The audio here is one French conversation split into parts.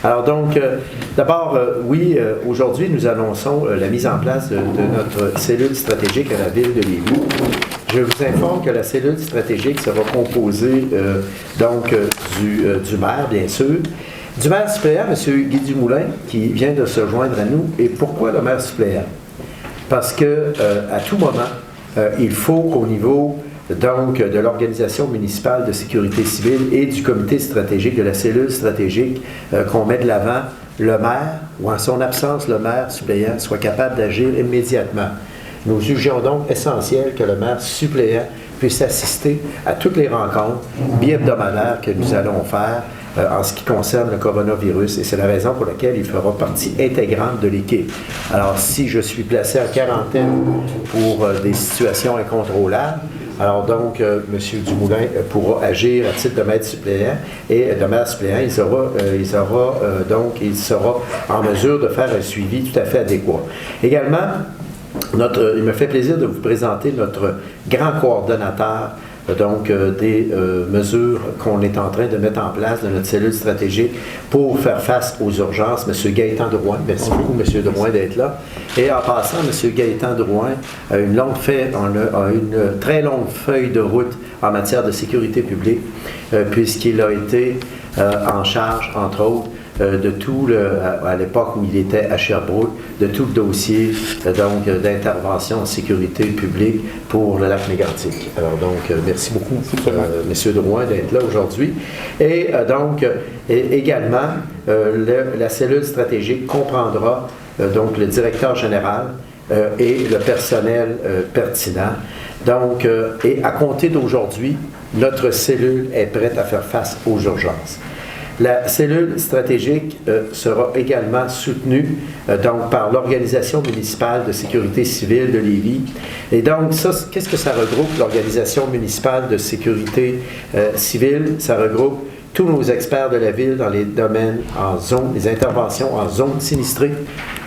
Alors donc, d'abord, oui, aujourd'hui, nous annonçons la mise en place de notre cellule stratégique à la ville de Lévis. Je vous informe que la cellule stratégique sera composée du maire, bien sûr, du maire suppléant, M. Guy Dumoulin, qui vient de se joindre à nous. Et pourquoi le maire suppléant? Parce que à tout moment, il faut qu'au niveau de l'Organisation municipale de sécurité civile et du comité stratégique, de la cellule stratégique, qu'on met de l'avant, le maire, ou en son absence, le maire suppléant, soit capable d'agir immédiatement. Nous jugeons donc essentiel que le maire suppléant puisse assister à toutes les rencontres bi-hebdomadaires que nous allons faire en ce qui concerne le coronavirus, et c'est la raison pour laquelle il fera partie intégrante de l'équipe. Alors, si je suis placé en quarantaine pour des situations incontrôlables, alors donc, M. Dumoulin pourra agir à titre de maître suppléant, et de maire suppléant, il sera en mesure de faire un suivi tout à fait adéquat. Également, il me fait plaisir de vous présenter notre grand coordonnateur des mesures qu'on est en train de mettre en place de notre cellule stratégique pour faire face aux urgences, M. Gaétan Drouin. Merci beaucoup, M. Drouin, d'être là. Et en passant, M. Gaétan Drouin a une très longue feuille de route en matière de sécurité publique, puisqu'il a été en charge, entre autres, de tout à l'époque où il était à Sherbrooke, de tout le dossier d'intervention en sécurité publique pour le lac Mégantic. Alors donc, merci beaucoup, M. Drouin, d'être là aujourd'hui. Et également, la cellule stratégique comprendra le directeur général et le personnel pertinent. Donc, et à compter d'aujourd'hui, notre cellule est prête à faire face aux urgences. La cellule stratégique sera également soutenue par l'Organisation municipale de sécurité civile de Lévis. Et donc, ça, qu'est-ce que ça regroupe, l'Organisation municipale de sécurité civile? Ça regroupe tous nos experts de la ville dans les domaines en zone, les interventions en zone sinistrée.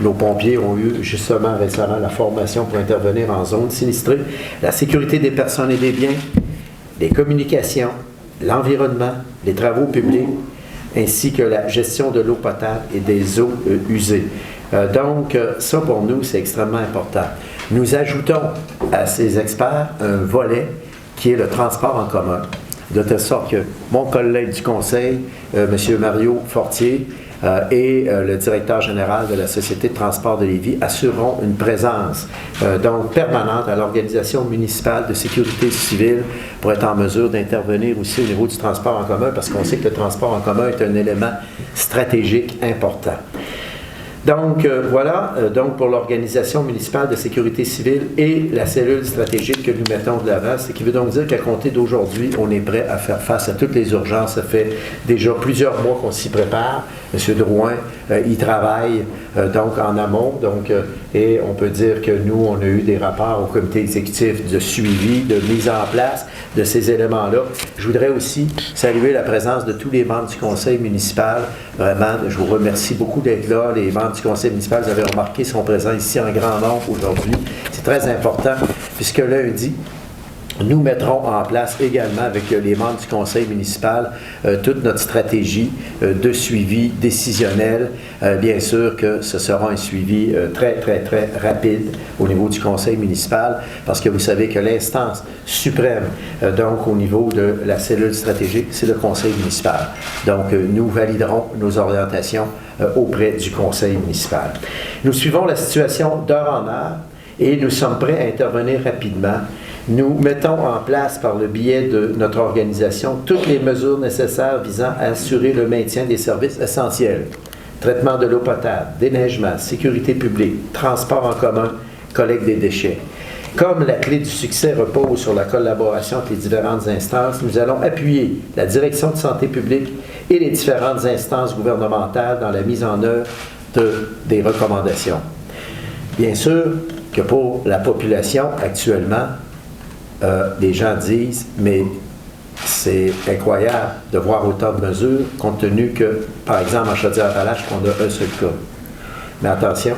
Nos pompiers ont eu justement récemment la formation pour intervenir en zone sinistrée. La sécurité des personnes et des biens, les communications, l'environnement, les travaux publics, ainsi que la gestion de l'eau potable et des eaux usées. Donc, ça pour nous, c'est extrêmement important. Nous ajoutons à ces experts un volet qui est le transport en commun, de telle sorte que mon collègue du conseil, M. Mario Fortier, et le directeur général de la Société de transport de Lévis assureront une présence permanente à l'Organisation municipale de sécurité civile pour être en mesure d'intervenir aussi au niveau du transport en commun, parce qu'on sait que le transport en commun est un élément stratégique important. Donc, voilà, pour l'Organisation municipale de sécurité civile et la cellule stratégique que nous mettons de l'avant, ce qui veut donc dire qu'à compter d'aujourd'hui, on est prêt à faire face à toutes les urgences. Ça fait déjà plusieurs mois qu'on s'y prépare. M. Drouin, il travaille en amont, et on peut dire que nous, on a eu des rapports au comité exécutif de suivi, de mise en place de ces éléments-là. Je voudrais aussi saluer la présence de tous les membres du conseil municipal. Vraiment, je vous remercie beaucoup d'être là. Les membres du conseil municipal, vous avez remarqué, sont présents ici en grand nombre aujourd'hui. C'est très important, puisque lundi, nous mettrons en place également avec les membres du conseil municipal toute notre stratégie de suivi décisionnel. Bien sûr que ce sera un suivi très, très, très rapide au niveau du conseil municipal, parce que vous savez que l'instance suprême, au niveau de la cellule stratégique, c'est le conseil municipal. Donc, nous validerons nos orientations auprès du conseil municipal. Nous suivons la situation d'heure en heure et nous sommes prêts à intervenir rapidement. Nous mettons en place, par le biais de notre organisation, toutes les mesures nécessaires visant à assurer le maintien des services essentiels. Traitement de l'eau potable, déneigement, sécurité publique, transport en commun, collecte des déchets. Comme la clé du succès repose sur la collaboration entre les différentes instances, nous allons appuyer la direction de santé publique et les différentes instances gouvernementales dans la mise en œuvre des recommandations. Bien sûr que pour la population actuellement, les gens disent, mais c'est incroyable de voir autant de mesures, compte tenu que, par exemple, en Chaudière-Appalaches, on a un seul cas. Mais attention,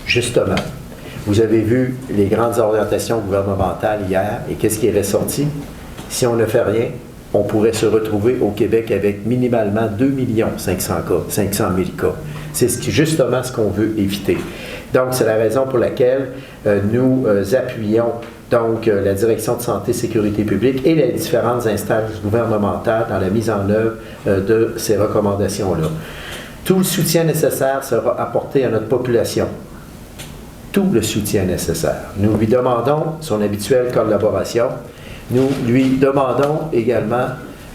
justement, vous avez vu les grandes orientations gouvernementales hier, et qu'est-ce qui est ressorti? Si on ne fait rien, on pourrait se retrouver au Québec avec minimalement 2 500 000 cas. C'est justement ce qu'on veut éviter. Donc, c'est la raison pour laquelle nous appuyons donc la Direction de santé et sécurité publique et les différentes instances gouvernementales dans la mise en œuvre de ces recommandations-là. Tout le soutien nécessaire sera apporté à notre population. Tout le soutien nécessaire. Nous lui demandons son habituelle collaboration. Nous lui demandons également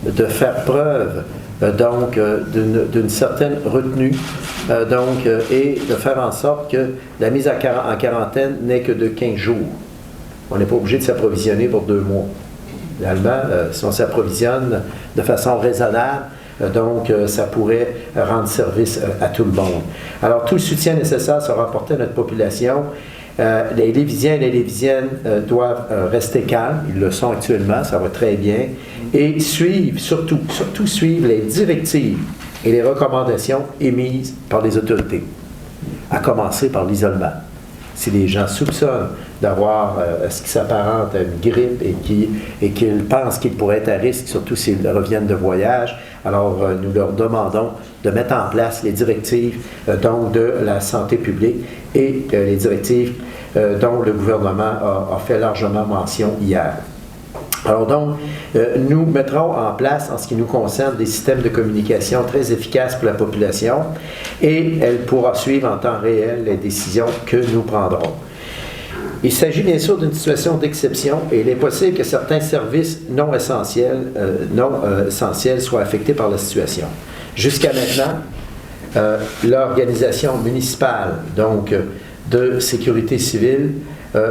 de faire preuve d'une certaine retenue et de faire en sorte que la mise en quarantaine n'est que de 15 jours. On n'est pas obligé de s'approvisionner pour 2 mois. Finalement, si on s'approvisionne de façon raisonnable, ça pourrait rendre service à tout le monde. Alors, tout le soutien nécessaire sera apporté à notre population. Les Lévisiens et les Lévisiennes doivent rester calmes, ils le sont actuellement, ça va très bien, et suivre, surtout suivre les directives et les recommandations émises par les autorités, à commencer par l'isolement. Si les gens soupçonnent d'avoir ce qui s'apparente à une grippe et qu'ils pensent qu'ils pourraient être à risque, surtout s'ils reviennent de voyage, alors nous leur demandons de mettre en place les directives de la santé publique et les directives dont le gouvernement a fait largement mention hier. Alors donc, nous mettrons en place, en ce qui nous concerne, des systèmes de communication très efficaces pour la population et elle pourra suivre en temps réel les décisions que nous prendrons. Il s'agit bien sûr d'une situation d'exception et il est possible que certains services non essentiels soient affectés par la situation. Jusqu'à maintenant, l'organisation municipale, de sécurité civile,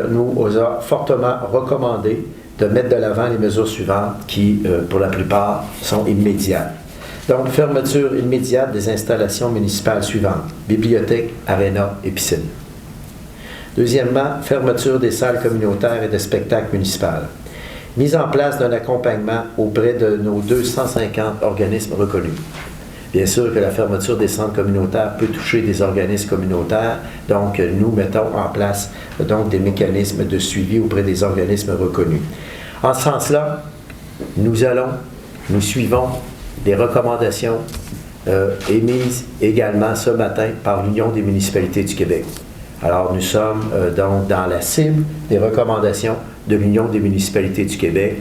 nous a fortement recommandé de mettre de l'avant les mesures suivantes qui, pour la plupart, sont immédiates. Donc, fermeture immédiate des installations municipales suivantes: bibliothèques, arénas et piscines. Deuxièmement, fermeture des salles communautaires et de spectacles municipales. Mise en place d'un accompagnement auprès de nos 250 organismes reconnus. Bien sûr que la fermeture des centres communautaires peut toucher des organismes communautaires, donc nous mettons en place des mécanismes de suivi auprès des organismes reconnus. En ce sens-là, nous suivons des recommandations émises également ce matin par l'Union des municipalités du Québec. Alors nous sommes dans la cible des recommandations de l'Union des municipalités du Québec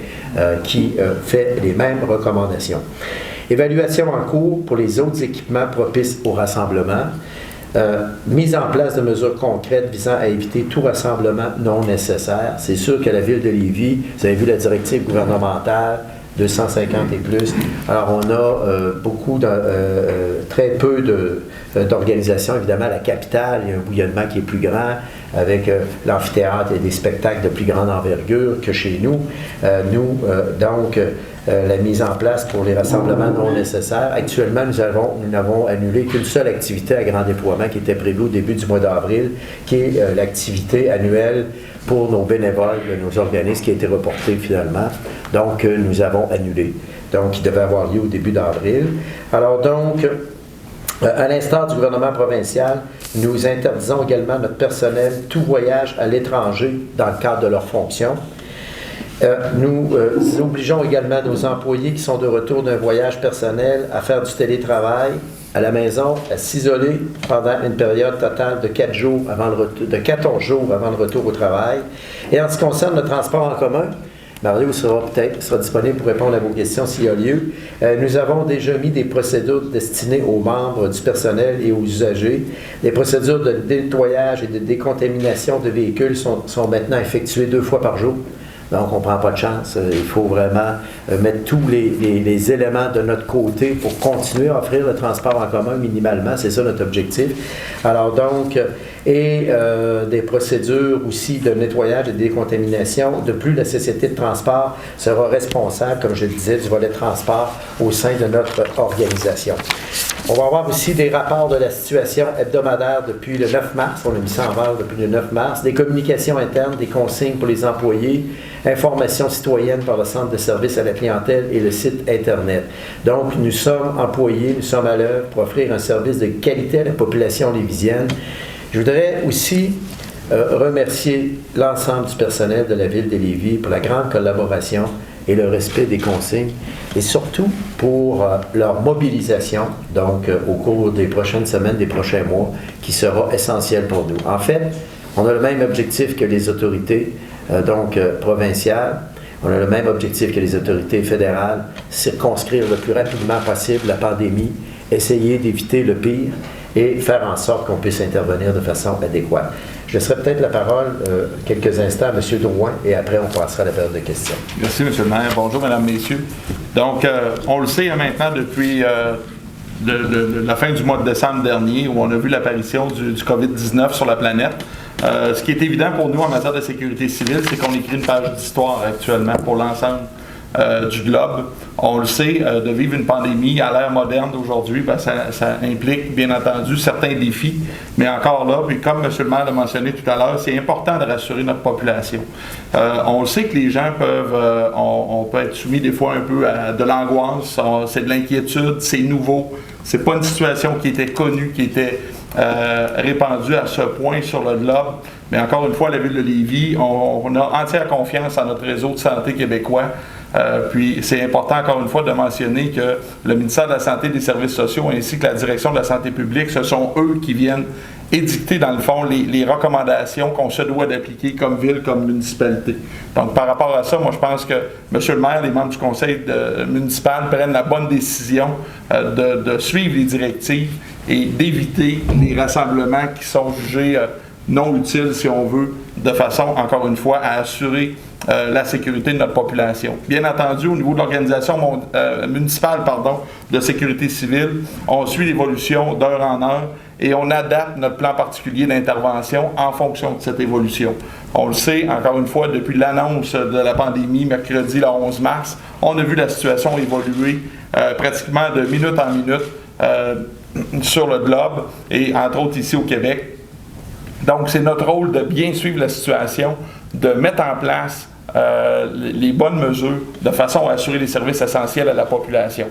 qui fait les mêmes recommandations. Évaluation en cours pour les autres équipements propices au rassemblement. Mise en place de mesures concrètes visant à éviter tout rassemblement non nécessaire. C'est sûr que la Ville de Lévis, vous avez vu la directive gouvernementale, 250 et plus. Alors, on a très peu d'organisations. Évidemment, la capitale, il y a un bouillonnement qui est plus grand avec l'amphithéâtre et des spectacles de plus grande envergure que chez nous. La mise en place pour les rassemblements non nécessaires. Actuellement, nous n'avons annulé qu'une seule activité à grand déploiement qui était prévue au début du mois d'avril, qui est l'activité annuelle pour nos bénévoles, nos organismes, qui a été reportée finalement. Donc, nous avons annulé. Donc, il devait avoir lieu au début d'avril. Alors donc, à l'instar du gouvernement provincial, nous interdisons également à notre personnel tout voyage à l'étranger dans le cadre de leurs fonctions. Nous obligeons également nos employés qui sont de retour d'un voyage personnel à faire du télétravail à la maison, à s'isoler pendant une période totale de 14 jours avant le retour au travail. Et en ce qui concerne le transport en commun, Mario sera disponible pour répondre à vos questions s'il y a lieu. Nous avons déjà mis des procédures destinées aux membres du personnel et aux usagers. Les procédures de nettoyage et de décontamination de véhicules sont maintenant effectuées 2 fois par jour. Donc, on ne prend pas de chance. Il faut vraiment mettre tous les éléments de notre côté pour continuer à offrir le transport en commun minimalement. C'est ça notre objectif. Alors donc, des procédures aussi de nettoyage et de décontamination. De plus, la Société de transport sera responsable, comme je le disais, du volet transport au sein de notre organisation. On va avoir aussi des rapports de la situation hebdomadaire depuis le 9 mars. On a mis ça en valeur depuis le 9 mars. Des communications internes, des consignes pour les employés, information citoyenne par le centre de service à la clientèle et le site Internet. Donc, nous sommes employés, nous sommes à l'œuvre pour offrir un service de qualité à la population lévisienne. Je voudrais aussi remercier l'ensemble du personnel de la Ville de Lévis pour la grande collaboration et le respect des consignes, et surtout pour leur mobilisation, donc au cours des prochaines semaines, des prochains mois, qui sera essentiel pour nous. En fait, on a le même objectif que les autorités provinciales, on a le même objectif que les autorités fédérales, circonscrire le plus rapidement possible la pandémie, essayer d'éviter le pire et faire en sorte qu'on puisse intervenir de façon adéquate. Je laisserai peut-être la parole quelques instants à M. Drouin et après on passera à la période de questions. Merci, M. le maire. Bonjour, Mesdames, Messieurs. Donc, on le sait maintenant depuis la fin du mois de décembre dernier où on a vu l'apparition du COVID-19 sur la planète. Ce qui est évident pour nous en matière de sécurité civile, c'est qu'on écrit une page d'histoire actuellement pour l'ensemble du globe. On le sait, de vivre une pandémie à l'ère moderne d'aujourd'hui, ça implique bien entendu certains défis, mais encore là, puis comme M. le maire l'a mentionné tout à l'heure, c'est important de rassurer notre population. On le sait que les gens on peut être soumis des fois un peu à de l'angoisse, c'est de l'inquiétude, c'est nouveau, c'est pas une situation qui était connue, qui était répandue à ce point sur le globe. Mais encore une fois, la Ville de Lévis, on a entière confiance en notre réseau de santé québécois. Puis c'est important encore une fois de mentionner que le ministère de la Santé et des Services sociaux ainsi que la Direction de la Santé publique, ce sont eux qui viennent édicter dans le fond les recommandations qu'on se doit d'appliquer comme ville, comme municipalité. Donc par rapport à ça, moi je pense que M. le maire, les membres du conseil municipal prennent la bonne décision de suivre les directives et d'éviter les rassemblements qui sont jugés non utiles, si on veut, de façon, encore une fois, à assurer la sécurité de notre population. Bien entendu, au niveau de l'organisation municipale de sécurité civile, on suit l'évolution d'heure en heure et on adapte notre plan particulier d'intervention en fonction de cette évolution. On le sait, encore une fois, depuis l'annonce de la pandémie, mercredi le 11 mars, on a vu la situation évoluer pratiquement de minute en minute sur le globe et entre autres ici au Québec. Donc, c'est notre rôle de bien suivre la situation, de mettre en place les bonnes mesures de façon à assurer les services essentiels à la population.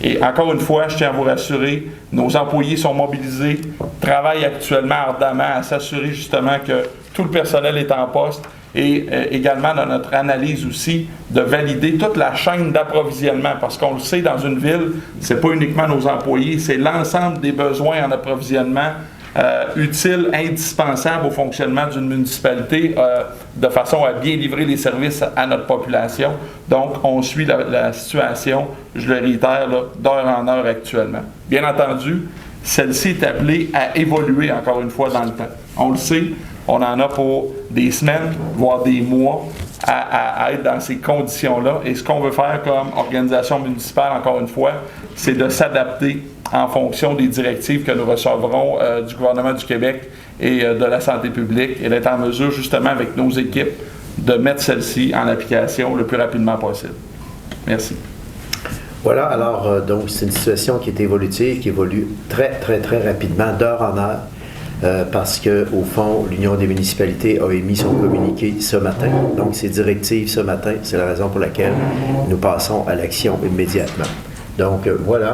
Et encore une fois, je tiens à vous rassurer, nos employés sont mobilisés, travaillent actuellement ardemment à s'assurer justement que tout le personnel est en poste et également dans notre analyse aussi de valider toute la chaîne d'approvisionnement parce qu'on le sait, dans une ville, c'est pas uniquement nos employés, c'est l'ensemble des besoins en approvisionnement utile, indispensable au fonctionnement d'une municipalité de façon à bien livrer les services à notre population. Donc, on suit la situation, je le réitère, d'heure en heure actuellement. Bien entendu, celle-ci est appelée à évoluer encore une fois dans le temps. On le sait, on en a pour des semaines, voire des mois, à être dans ces conditions-là. Et ce qu'on veut faire comme organisation municipale, encore une fois, c'est de s'adapter en fonction des directives que nous recevrons du gouvernement du Québec et de la santé publique et d'être en mesure, justement, avec nos équipes, de mettre celle-ci en application le plus rapidement possible. Merci. Voilà, alors, donc, c'est une situation qui est évolutive, qui évolue très, très, très rapidement, d'heure en heure. Parce qu'au fond, l'Union des municipalités a émis son communiqué ce matin. Donc, ces directives ce matin, c'est la raison pour laquelle nous passons à l'action immédiatement. Donc, voilà.